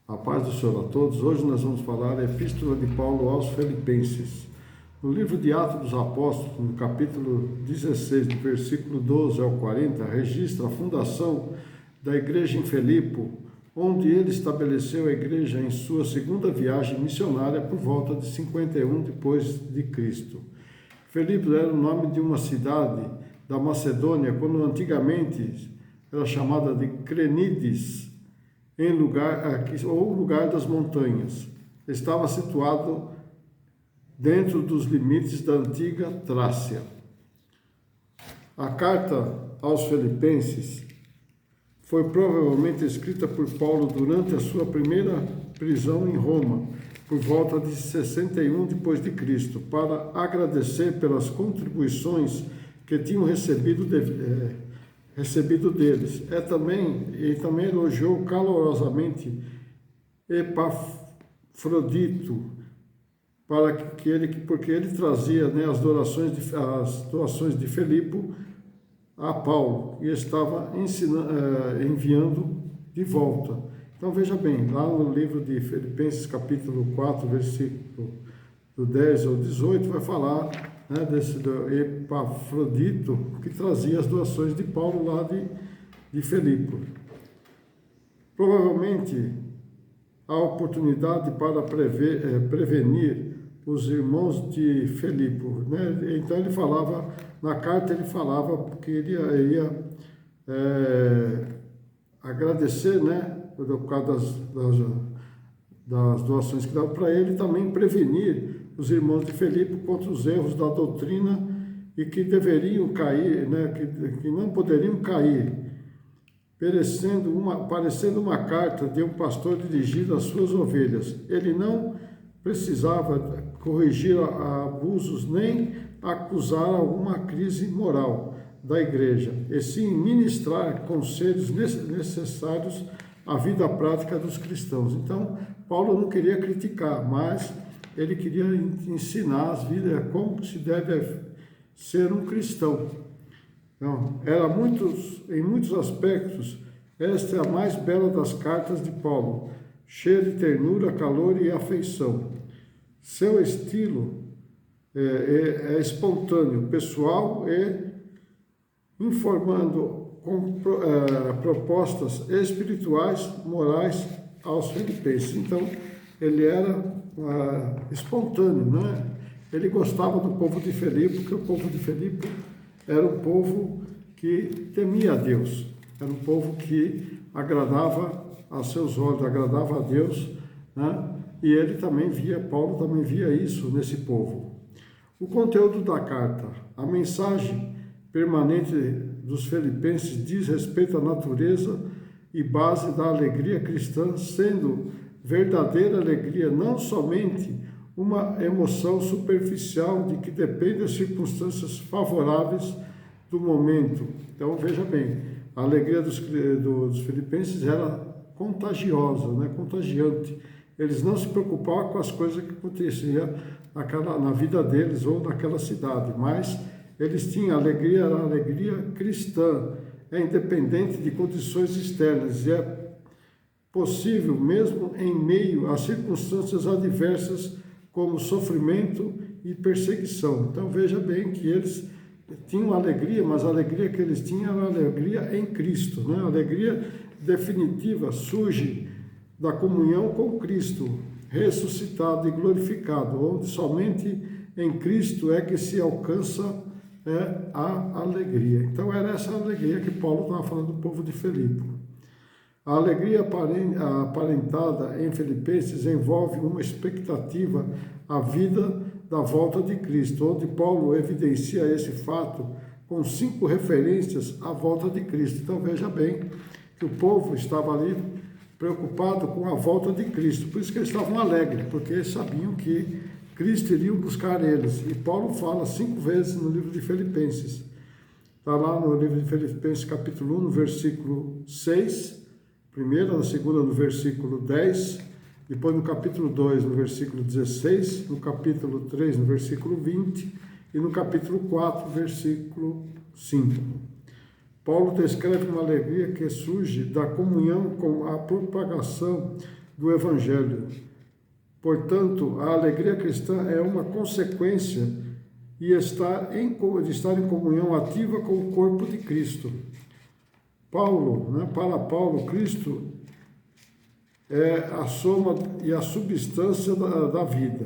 A paz do Senhor a todos. Hoje nós vamos falar da Epístola de Paulo aos Filipenses. No livro de Atos dos Apóstolos, no capítulo 16, do versículo 12 ao 40, registra a fundação da igreja em Filipe, onde ele estabeleceu a igreja em sua segunda viagem missionária por volta de 51 depois de Cristo. Filipe era o nome de uma cidade da Macedônia, quando antigamente era chamada de Crenides, lugar das montanhas. Estava situado dentro dos limites da antiga Trácia. A carta aos Filipenses foi provavelmente escrita por Paulo durante a sua primeira prisão em Roma, por volta de 61 depois de Cristo, para agradecer pelas contribuições que tinham recebido deles. Ele também elogiou calorosamente Epafrodito, porque ele trazia as doações de Filipe a Paulo e estava enviando de volta. Então veja bem, lá no livro de Filipenses capítulo 4, versículo do 10 ao 18, vai falar desse do Epafrodito, que trazia as doações de Paulo lá de Filipe. Provavelmente a oportunidade para prevenir os irmãos de Filipe, Então ele falava, na carta ele falava que ele ia agradecer, por causa das doações que dava para ele, também prevenir os irmãos de Filipe contra os erros da doutrina e que deveriam cair, que não poderiam cair, parecendo uma carta de um pastor dirigida às suas ovelhas. Ele não precisava corrigir abusos nem acusar alguma crise moral da igreja, e sim ministrar conselhos necessários à vida prática dos cristãos. Então, Paulo não queria criticar, mas ele queria ensinar como se deve ser um cristão. Então, em muitos aspectos, esta é a mais bela das cartas de Paulo, cheia de ternura, calor e afeição. Seu estilo é espontâneo, pessoal e informando com propostas espirituais, morais aos filipenses. Então, ele era espontâneo, Ele gostava do povo de Filipe, porque o povo de Filipe era um povo que temia a Deus, era um povo que agradava aos seus olhos, agradava a Deus, E Paulo também via isso nesse povo. O conteúdo da carta, a mensagem permanente dos filipenses diz respeito à natureza e base da alegria cristã, sendo verdadeira alegria não somente uma emoção superficial de que depende das circunstâncias favoráveis do momento. Então veja bem, a alegria dos filipenses era contagiosa, contagiante. Eles não se preocupavam com as coisas que aconteciam na vida deles ou naquela cidade, mas eles tinham alegria, era a alegria cristã, independente de condições externas, e é possível mesmo em meio a circunstâncias adversas como sofrimento e perseguição. Então veja bem que eles tinham alegria, mas a alegria que eles tinham era a alegria em Cristo, A alegria definitiva surge da comunhão com Cristo, ressuscitado e glorificado, onde somente em Cristo é que se alcança a alegria. Então era essa alegria que Paulo estava falando do povo de Filipe. A alegria aparentada em Filipenses envolve uma expectativa à vida da volta de Cristo, onde Paulo evidencia esse fato com 5 referências à volta de Cristo. Então veja bem que o povo estava ali preocupado com a volta de Cristo, por isso que eles estavam alegres, porque eles sabiam que Cristo iria buscar eles. E Paulo fala 5 vezes no livro de Filipenses. Está lá no livro de Filipenses, capítulo 1, no versículo 6, primeira, na segunda, no versículo 10, depois no capítulo 2, no versículo 16, no capítulo 3, no versículo 20, e no capítulo 4, versículo 5. Paulo descreve uma alegria que surge da comunhão com a propagação do Evangelho. Portanto, a alegria cristã é uma consequência de estar em comunhão ativa com o corpo de Cristo. Para Paulo, Cristo é a soma e a substância da vida.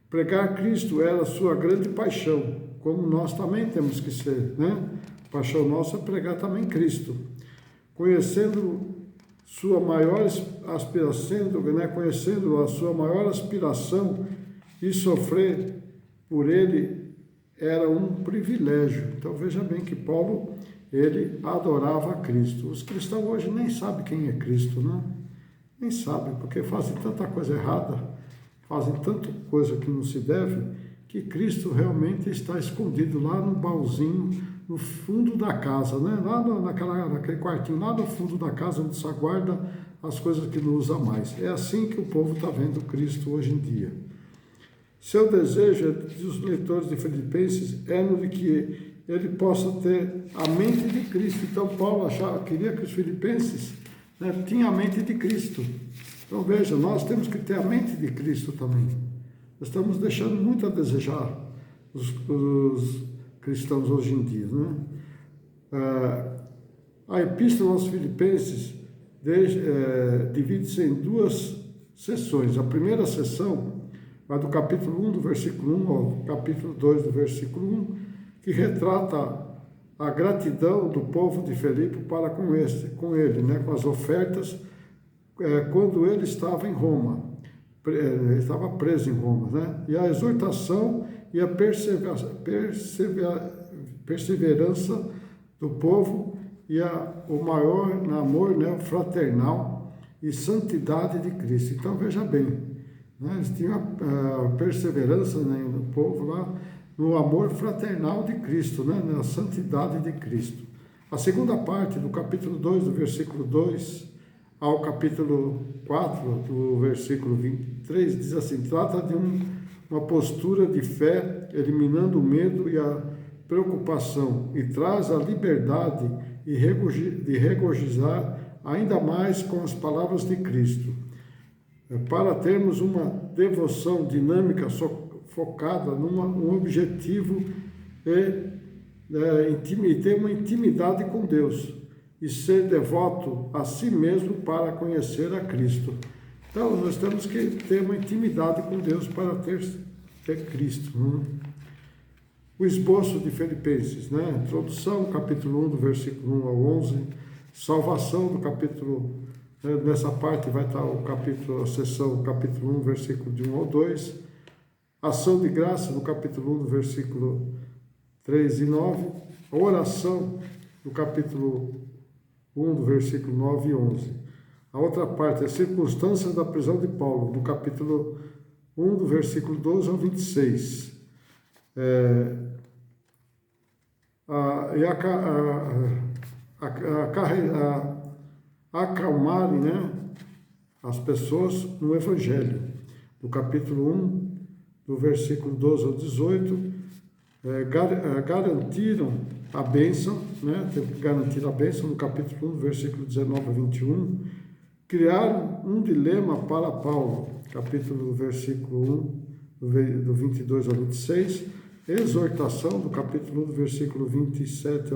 Pregar Cristo era a sua grande paixão, como nós também temos que ser, né? Paixão nossa é pregar também Cristo. Conhecendo sua maior aspiração e sofrer por ele era um privilégio. Então veja bem que Paulo, ele adorava Cristo. Os cristãos hoje nem sabem quem é Cristo, né? Nem sabem, porque fazem tanta coisa errada, fazem tanta coisa que não se deve, que Cristo realmente está escondido lá no baúzinho, no fundo da casa, né? Lá naquele quartinho, lá no fundo da casa, onde se aguarda as coisas que não usa mais. É assim que o povo está vendo Cristo hoje em dia. Seu desejo dos leitores de Filipenses é no de que ele possa ter a mente de Cristo. Então Paulo queria que os filipenses, né, tinham a mente de Cristo. Então veja, nós temos que ter a mente de Cristo também. Nós estamos deixando muito a desejar os cristãos hoje em dia, né? A epístola aos Filipenses divide-se em duas sessões. A primeira sessão vai do capítulo 1, do versículo 1 ao capítulo 2, do versículo 1, que retrata a gratidão do povo de Filipe para com ele, né, com as ofertas, quando ele estava em Roma, ele estava preso em Roma, né, e a exortação e a perseverança do povo e o maior amor, né, fraternal e santidade de Cristo. Então veja bem, né, eles tinham a perseverança, né, do povo lá, no amor fraternal de Cristo, né, na santidade de Cristo. A segunda parte do capítulo 2, do versículo 2 ao capítulo 4, do versículo 23, diz assim: trata de uma postura de fé, eliminando o medo e a preocupação, e traz a liberdade de regozijar ainda mais com as palavras de Cristo. Para termos uma devoção dinâmica focada num objetivo e ter uma intimidade com Deus e ser devoto a si mesmo para conhecer a Cristo. Então, nós temos que ter uma intimidade com Deus para ter Cristo. Né? O esboço de Filipenses, né? Introdução, capítulo 1, do versículo 1 ao 11, salvação do capítulo, nessa parte vai estar a seção, capítulo 1, versículo de 1 ao 2, ação de graça, no capítulo 1, do versículo 3 e 9, a oração, no capítulo 1, do versículo 9 e 11. A outra parte é circunstâncias da prisão de Paulo, no capítulo 1, do versículo 12 ao 26. Acalmarem, né, as pessoas no Evangelho, no capítulo 1, do versículo 12 ao 18, garantiram a bênção, né, tem que garantir a bênção, no capítulo 1, versículo 19 a 21, criaram um dilema para Paulo, capítulo do versículo 1, do 22 ao 26, exortação, do capítulo 1, do versículo 27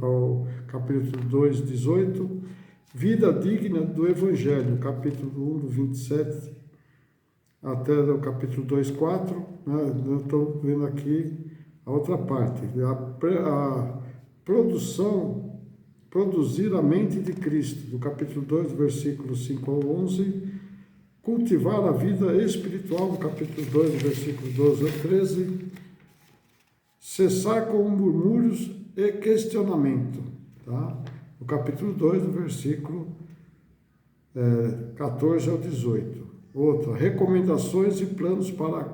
ao capítulo 2, 18, vida digna do Evangelho, capítulo 1, do 27 até o capítulo 2, 4, né? Eu estou vendo aqui a outra parte, a produzir a mente de Cristo, do capítulo 2, do versículo 5 ao 11, cultivar a vida espiritual, do capítulo 2, do versículo 12 ao 13, cessar com murmúrios e questionamento, tá? No capítulo 2, do versículo 14 ao 18. Outra, recomendações e planos para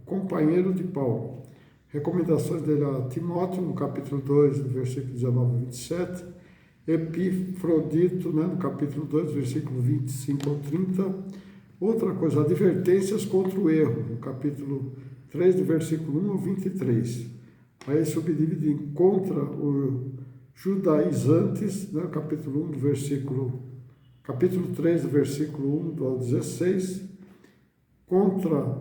companheiro de Paulo. Recomendações dele a Timóteo, no capítulo 2, do versículo 19 ao 27. Epifrodito, né, no capítulo 2, versículo 25 ao 30. Outra coisa, advertências contra o erro, no capítulo 3, do versículo 1 ao 23. Aí subdivide em contra os judaizantes, né, capítulo 1, do versículo capítulo 3, do versículo 1 ao 16, contra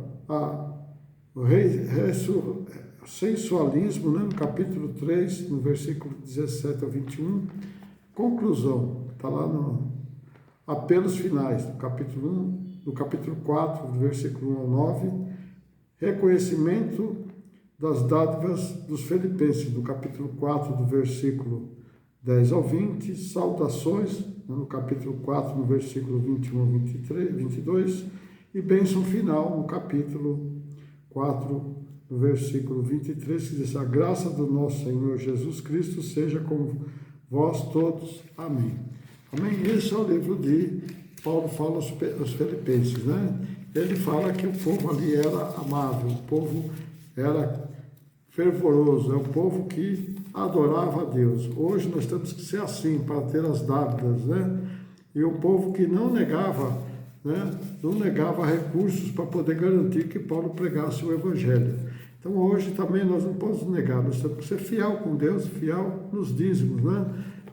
o sensualismo, né? No capítulo 3, no versículo 17 ao 21, conclusão, está lá no apelos finais, do capítulo 1, do capítulo 4, do versículo 1 ao 9, reconhecimento das dádivas dos filipenses, do capítulo 4, do versículo 10 ao 20, saudações, no capítulo 4, no versículo 21 ao 22, e bênção final, no capítulo 4, no versículo 23, que diz: a graça do nosso Senhor Jesus Cristo seja com vós todos. Amém. Amém? Esse é o livro de Paulo fala aos Filipenses, né? Ele fala que o povo ali era amável, o povo era fervoroso, é um povo que adorava a Deus. Hoje nós temos que ser assim, para ter as dávidas, né? E um povo que não negava, né? Não negava recursos para poder garantir que Paulo pregasse o Evangelho. Então hoje também nós não podemos negar, nós temos que ser fiel com Deus, fiel nos dízimos, né?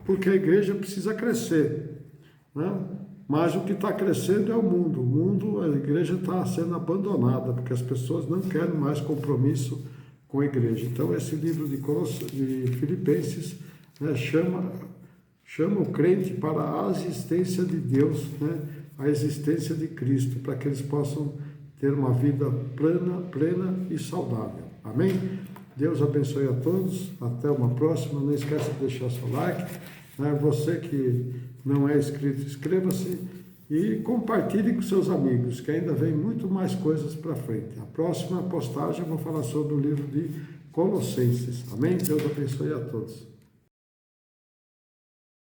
Porque a igreja precisa crescer, né? Mas o que está crescendo é o mundo, a igreja está sendo abandonada, porque as pessoas não querem mais compromisso com a igreja. Então esse livro de Filipenses, né, chama o crente para a existência de Deus, né, a existência de Cristo, para que eles possam ter uma vida plena e saudável. Amém? Deus abençoe a todos, até uma próxima, não esqueça de deixar seu like, né? Você que não é inscrito, inscreva-se e compartilhe com seus amigos, que ainda vem muito mais coisas para frente. A próxima postagem eu vou falar sobre o livro de Colossenses. Amém? Deus abençoe a todos.